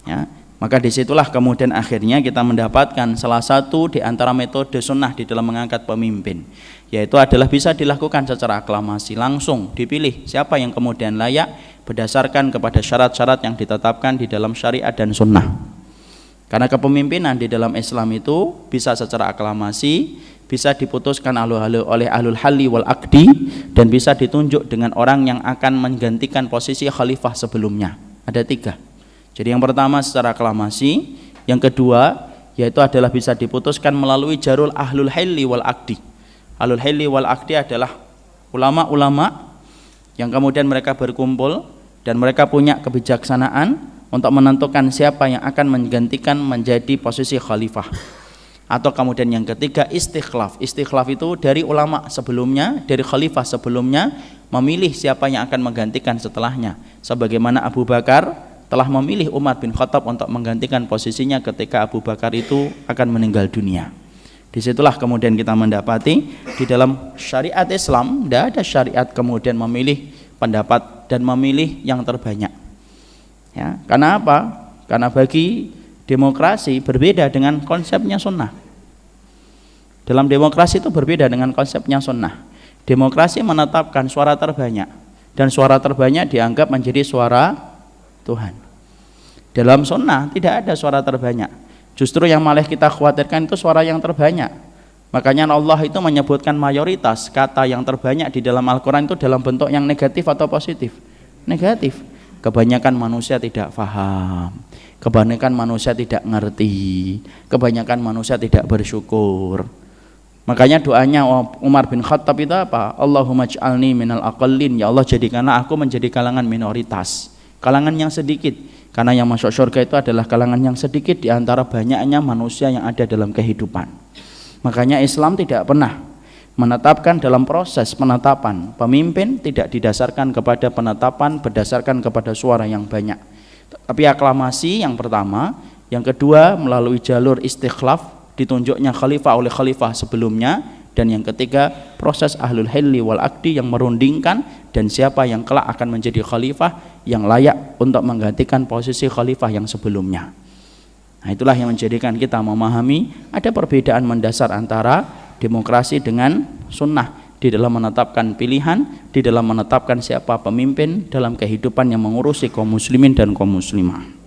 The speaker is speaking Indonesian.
Ya, maka disitulah kemudian akhirnya kita mendapatkan salah satu di antara metode sunnah di dalam mengangkat pemimpin, yaitu adalah bisa dilakukan secara aklamasi, langsung dipilih siapa yang kemudian layak berdasarkan kepada syarat-syarat yang ditetapkan di dalam syariat dan sunnah. Karena kepemimpinan di dalam Islam itu bisa secara aklamasi, bisa diputuskan oleh ahlul halli wal aqdi, dan bisa ditunjuk dengan orang yang akan menggantikan posisi khalifah sebelumnya. Ada 3. Jadi yang pertama secara aklamasi, yang kedua yaitu adalah bisa diputuskan melalui jarul ahlul halli wal aqdi. Ahlul halli wal aqdi adalah ulama-ulama yang kemudian mereka berkumpul dan mereka punya kebijaksanaan untuk menentukan siapa yang akan menggantikan menjadi posisi khalifah. Atau kemudian yang ketiga istikhlaf. Istikhlaf itu dari ulama sebelumnya, dari khalifah sebelumnya, memilih siapa yang akan menggantikan setelahnya. Sebagaimana Abu Bakar telah memilih Umar bin Khattab untuk menggantikan posisinya ketika Abu Bakar itu akan meninggal dunia. Disitulah kemudian kita mendapati di dalam syariat Islam tidak ada syariat kemudian memilih pendapat dan memilih yang terbanyak. Ya, karena apa? Karena bagi demokrasi berbeda dengan konsepnya sunnah. Dalam demokrasi itu berbeda dengan konsepnya sunnah. Demokrasi menetapkan suara terbanyak, dan suara terbanyak dianggap menjadi suara Tuhan. Dalam sunnah tidak ada suara terbanyak. Justru yang malah kita khawatirkan itu suara yang terbanyak. Makanya Allah itu menyebutkan mayoritas kata yang terbanyak di dalam Al-Quran itu dalam bentuk yang negatif atau positif? Negatif. Kebanyakan manusia tidak faham, kebanyakan manusia tidak ngerti, kebanyakan manusia tidak bersyukur. Makanya doanya Umar bin Khattab itu apa? Allahumma ij'alni minal aqallin, ya Allah jadikanlah aku menjadi kalangan minoritas, kalangan yang sedikit, karena yang masuk surga itu adalah kalangan yang sedikit di antara banyaknya manusia yang ada dalam kehidupan. Makanya Islam tidak pernah menetapkan dalam proses penetapan pemimpin tidak didasarkan kepada penetapan berdasarkan kepada suara yang banyak, tapi aklamasi yang pertama, yang kedua melalui jalur istikhlaf, ditunjuknya khalifah oleh khalifah sebelumnya, dan yang ketiga proses ahlul hilli wal aqdi yang merundingkan dan siapa yang kelak akan menjadi khalifah yang layak untuk menggantikan posisi khalifah yang sebelumnya. Nah, itulah yang menjadikan kita memahami ada perbedaan mendasar antara demokrasi dengan sunnah di dalam menetapkan pilihan, di dalam menetapkan siapa pemimpin dalam kehidupan yang mengurusi kaum muslimin dan kaum muslimah.